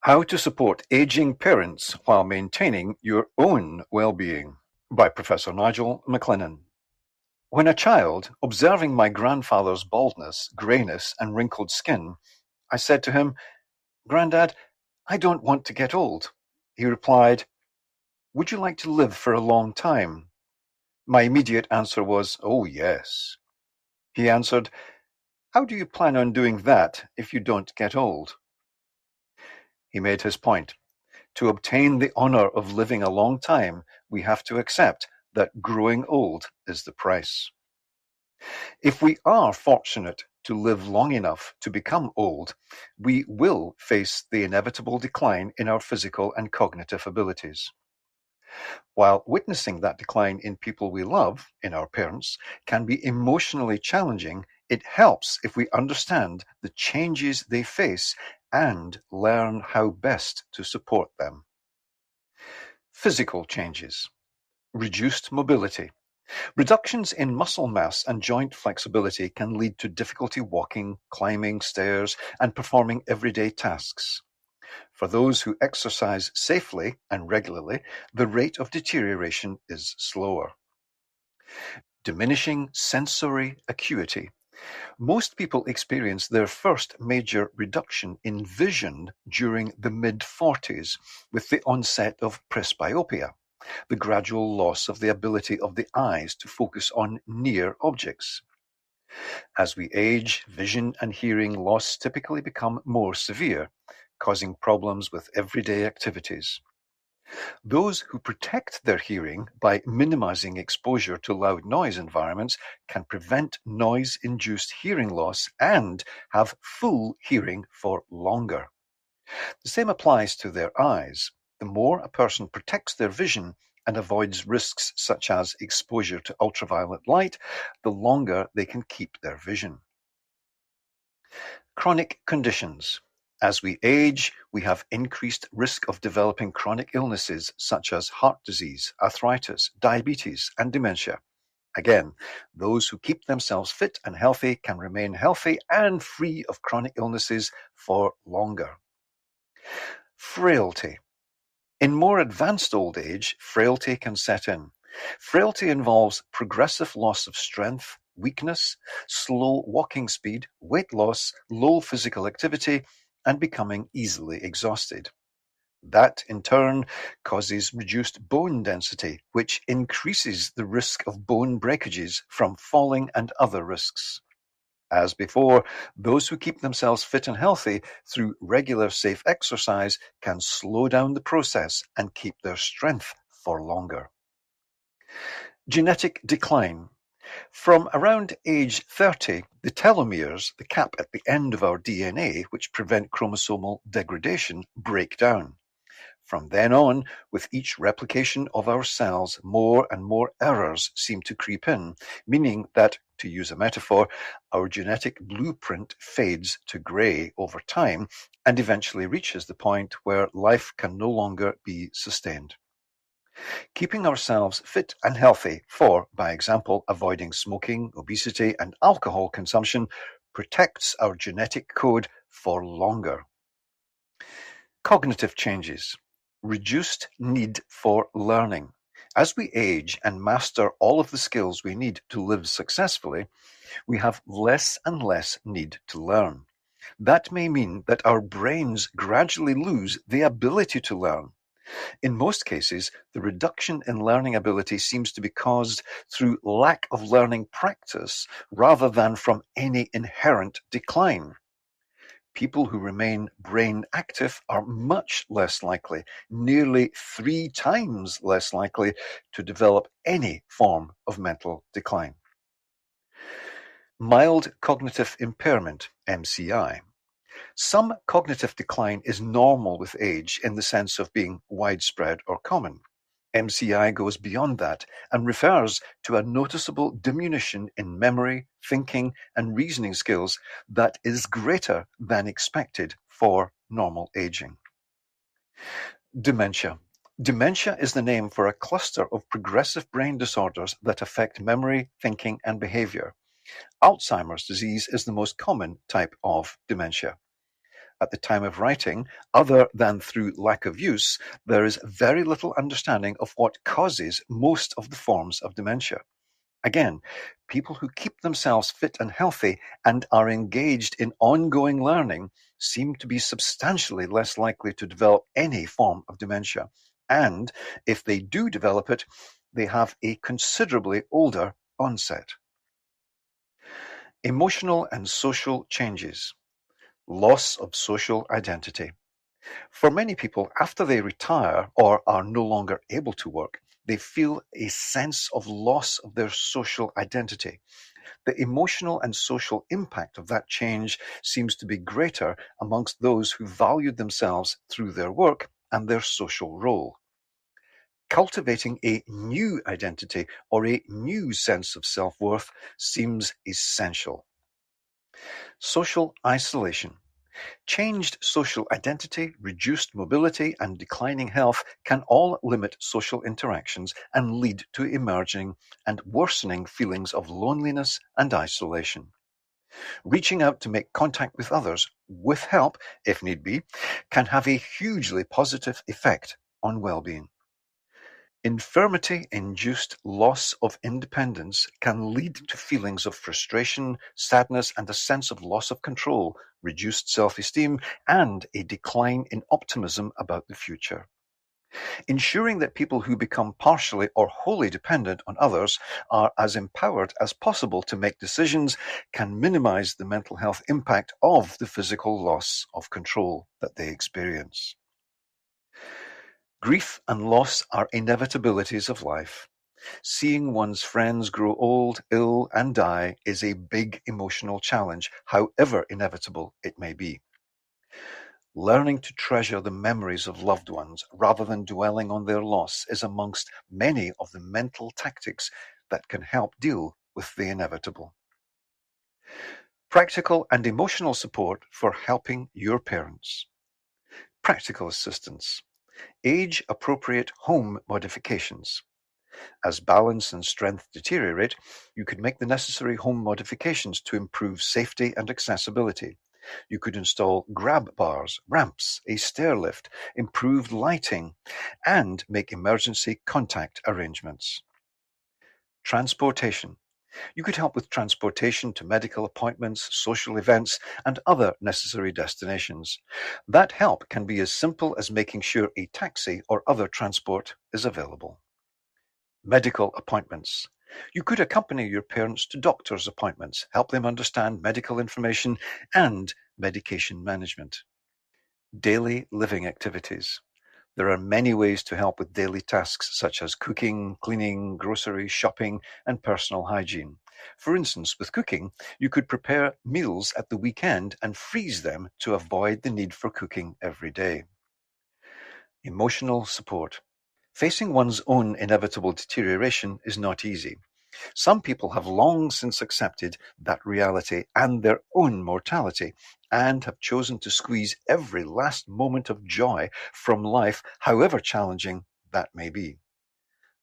How to Support Aging Parents While Maintaining Your Own Well-Being by Professor Nigel MacLennan. When a child, observing my grandfather's baldness, greyness, and wrinkled skin, I said to him, "Grandad, I don't want to get old." He replied, "Would you like to live for a long time?" My immediate answer was, "Oh, yes." He answered, "How do you plan on doing that if you don't get old?" He made his point. To obtain the honor of living a long time, we have to accept that growing old is the price. If we are fortunate to live long enough to become old, we will face the inevitable decline in our physical and cognitive abilities. While witnessing that decline in people we love, in our parents, can be emotionally challenging, it helps if we understand the changes they face and learn how best to support them. Physical changes. Reduced mobility. Reductions in muscle mass and joint flexibility can lead to difficulty walking, climbing stairs, and performing everyday tasks. For those who exercise safely and regularly, the rate of deterioration is slower. Diminishing sensory acuity. Most people experience their first major reduction in vision during the mid-40s with the onset of presbyopia, the gradual loss of the ability of the eyes to focus on near objects. As we age, vision and hearing loss typically become more severe, causing problems with everyday activities. Those who protect their hearing by minimizing exposure to loud noise environments can prevent noise-induced hearing loss and have full hearing for longer. The same applies to their eyes. The more a person protects their vision and avoids risks such as exposure to ultraviolet light, the longer they can keep their vision. Chronic conditions. As we age, we have increased risk of developing chronic illnesses such as heart disease, arthritis, diabetes, and dementia. Again, those who keep themselves fit and healthy can remain healthy and free of chronic illnesses for longer. Frailty. In more advanced old age, frailty can set in. Frailty involves progressive loss of strength, weakness, slow walking speed, weight loss, low physical activity, and becoming easily exhausted. That, in turn, causes reduced bone density, which increases the risk of bone breakages from falling and other risks. As before, those who keep themselves fit and healthy through regular safe exercise can slow down the process and keep their strength for longer. Genetic decline. From around age 30, the telomeres, the cap at the end of our DNA, which prevent chromosomal degradation, break down. From then on, with each replication of our cells, more and more errors seem to creep in, meaning that, to use a metaphor, our genetic blueprint fades to grey over time and eventually reaches the point where life can no longer be sustained. Keeping ourselves fit and healthy for, by example, avoiding smoking, obesity, and alcohol consumption protects our genetic code for longer. Cognitive changes. Reduced need for learning. As we age and master all of the skills we need to live successfully, we have less and less need to learn. That may mean that our brains gradually lose the ability to learn. In most cases, the reduction in learning ability seems to be caused through lack of learning practice rather than from any inherent decline. People who remain brain active are much less likely, nearly 3 times less likely, to develop any form of mental decline. Mild cognitive impairment, MCI. Some cognitive decline is normal with age in the sense of being widespread or common. MCI goes beyond that and refers to a noticeable diminution in memory, thinking, and reasoning skills that is greater than expected for normal aging. Dementia. Dementia is the name for a cluster of progressive brain disorders that affect memory, thinking, and behavior. Alzheimer's disease is the most common type of dementia. At the time of writing, other than through lack of use, there is very little understanding of what causes most of the forms of dementia. Again, people who keep themselves fit and healthy and are engaged in ongoing learning seem to be substantially less likely to develop any form of dementia. And if they do develop it, they have a considerably older onset. Emotional and social changes. Loss of social identity. For many people, after they retire or are no longer able to work, they feel a sense of loss of their social identity. The emotional and social impact of that change seems to be greater amongst those who valued themselves through their work and their social role. Cultivating a new identity or a new sense of self-worth seems essential. Social isolation. Changed social identity, reduced mobility, and declining health can all limit social interactions and lead to emerging and worsening feelings of loneliness and isolation. Reaching out to make contact with others, with help, if need be, can have a hugely positive effect on well-being. Infirmity-induced loss of independence can lead to feelings of frustration, sadness, and a sense of loss of control, reduced self-esteem, and a decline in optimism about the future. Ensuring that people who become partially or wholly dependent on others are as empowered as possible to make decisions can minimize the mental health impact of the physical loss of control that they experience. Grief and loss are inevitabilities of life. Seeing one's friends grow old, ill, and die is a big emotional challenge, however inevitable it may be. Learning to treasure the memories of loved ones rather than dwelling on their loss is amongst many of the mental tactics that can help deal with the inevitable. Practical and emotional support for helping your parents. Practical assistance. Age-appropriate home modifications. As balance and strength deteriorate, you could make the necessary home modifications to improve safety and accessibility. You could install grab bars, ramps, a stair lift, improved lighting, and make emergency contact arrangements. Transportation. You could help with transportation to medical appointments, social events, and other necessary destinations. That help can be as simple as making sure a taxi or other transport is available. Medical appointments. You could accompany your parents to doctor's appointments, help them understand medical information and medication management. Daily living activities. There are many ways to help with daily tasks such as cooking, cleaning, grocery, shopping, and personal hygiene. For instance, with cooking, you could prepare meals at the weekend and freeze them to avoid the need for cooking every day. Emotional support. Facing one's own inevitable deterioration is not easy. Some people have long since accepted that reality and their own mortality and have chosen to squeeze every last moment of joy from life, however challenging that may be.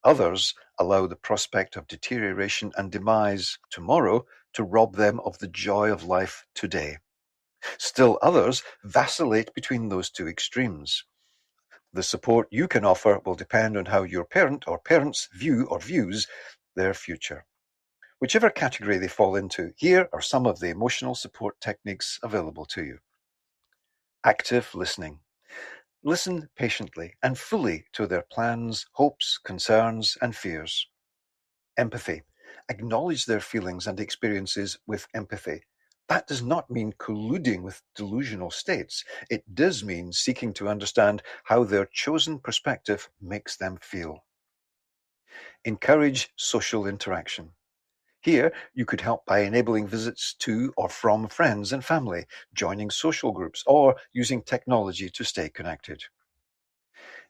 Others allow the prospect of deterioration and demise tomorrow to rob them of the joy of life today. Still others vacillate between those two extremes. The support you can offer will depend on how your parent or parents view or views their future. Whichever category they fall into, here are some of the emotional support techniques available to you. Active listening. Listen patiently and fully to their plans, hopes, concerns, and fears. Empathy. Acknowledge their feelings and experiences with empathy. That does not mean colluding with delusional states. It does mean seeking to understand how their chosen perspective makes them feel. Encourage social interaction. Here, you could help by enabling visits to or from friends and family, joining social groups, or using technology to stay connected.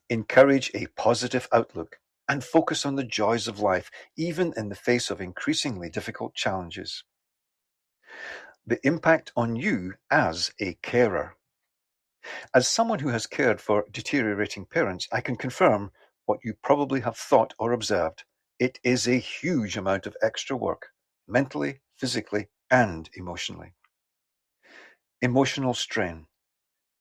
Encourage a positive outlook and focus on the joys of life, even in the face of increasingly difficult challenges. The impact on you as a carer. As someone who has cared for deteriorating parents, I can confirm what you probably have thought or observed. It is a huge amount of extra work, mentally, physically, and emotionally. Emotional strain.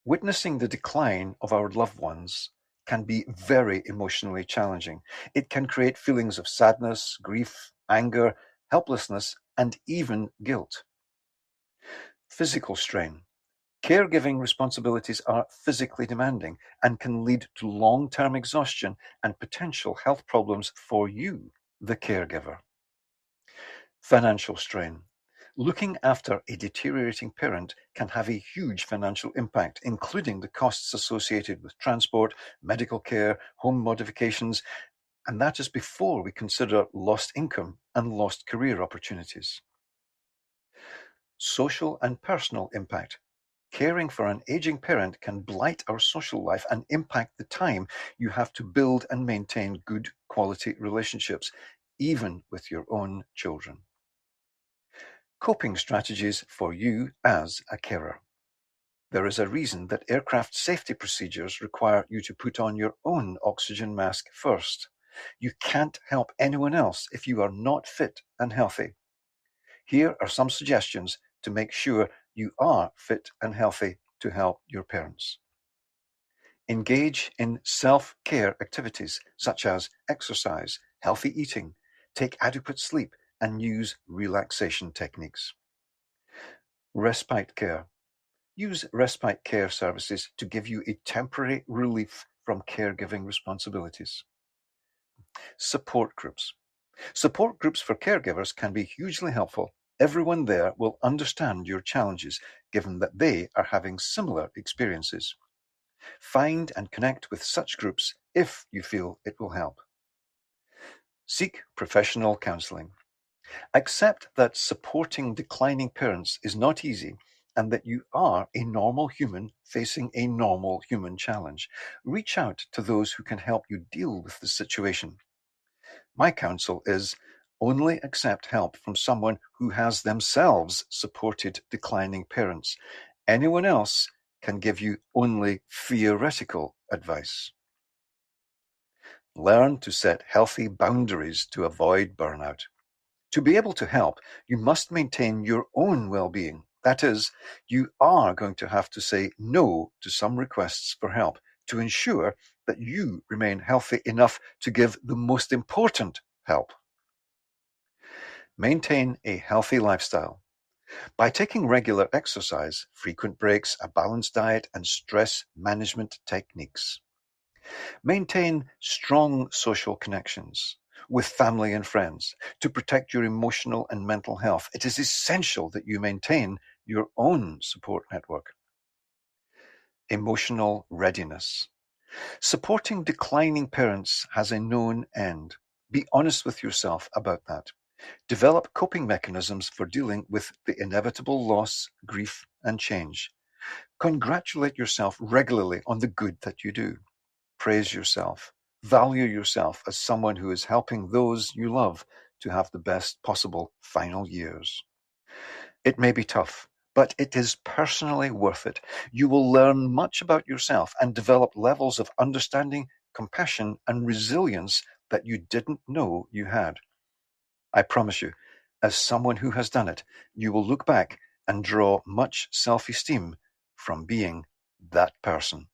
Witnessing the decline of our loved ones can be very emotionally challenging. It can create feelings of sadness, grief, anger, helplessness, and even guilt. Physical strain. Caregiving responsibilities are physically demanding and can lead to long-term exhaustion and potential health problems for you, the caregiver. Financial strain. Looking after a deteriorating parent can have a huge financial impact, including the costs associated with transport, medical care, home modifications, and that is before we consider lost income and lost career opportunities. Social and personal impact. Caring for an aging parent can blight our social life and impact the time you have to build and maintain good quality relationships, even with your own children. Coping strategies for you as a carer. There is a reason that aircraft safety procedures require you to put on your own oxygen mask first. You can't help anyone else if you are not fit and healthy. Here are some suggestions to make sure you are fit and healthy to help your parents. Engage in self-care activities such as exercise, healthy eating, take adequate sleep, and use relaxation techniques. Respite care. Use respite care services to give you a temporary relief from caregiving responsibilities. Support groups. Support groups for caregivers can be hugely helpful. Everyone there will understand your challenges, given that they are having similar experiences. Find and connect with such groups if you feel it will help. Seek professional counseling. Accept that supporting declining parents is not easy and that you are a normal human facing a normal human challenge. Reach out to those who can help you deal with the situation. My counsel is only accept help from someone who has themselves supported declining parents. Anyone else can give you only theoretical advice. Learn to set healthy boundaries to avoid burnout. To be able to help, you must maintain your own well-being. That is, you are going to have to say no to some requests for help to ensure that you remain healthy enough to give the most important help. Maintain a healthy lifestyle. By taking regular exercise, frequent breaks, a balanced diet, and stress management techniques. Maintain strong social connections with family and friends to protect your emotional and mental health. It is essential that you maintain your own support network. Emotional readiness. Supporting declining parents has a known end. Be honest with yourself about that. Develop coping mechanisms for dealing with the inevitable loss, grief, and change. Congratulate yourself regularly on the good that you do. Praise yourself. Value yourself as someone who is helping those you love to have the best possible final years. It may be tough, but it is personally worth it. You will learn much about yourself and develop levels of understanding, compassion, and resilience that you didn't know you had. I promise you, as someone who has done it, you will look back and draw much self-esteem from being that person.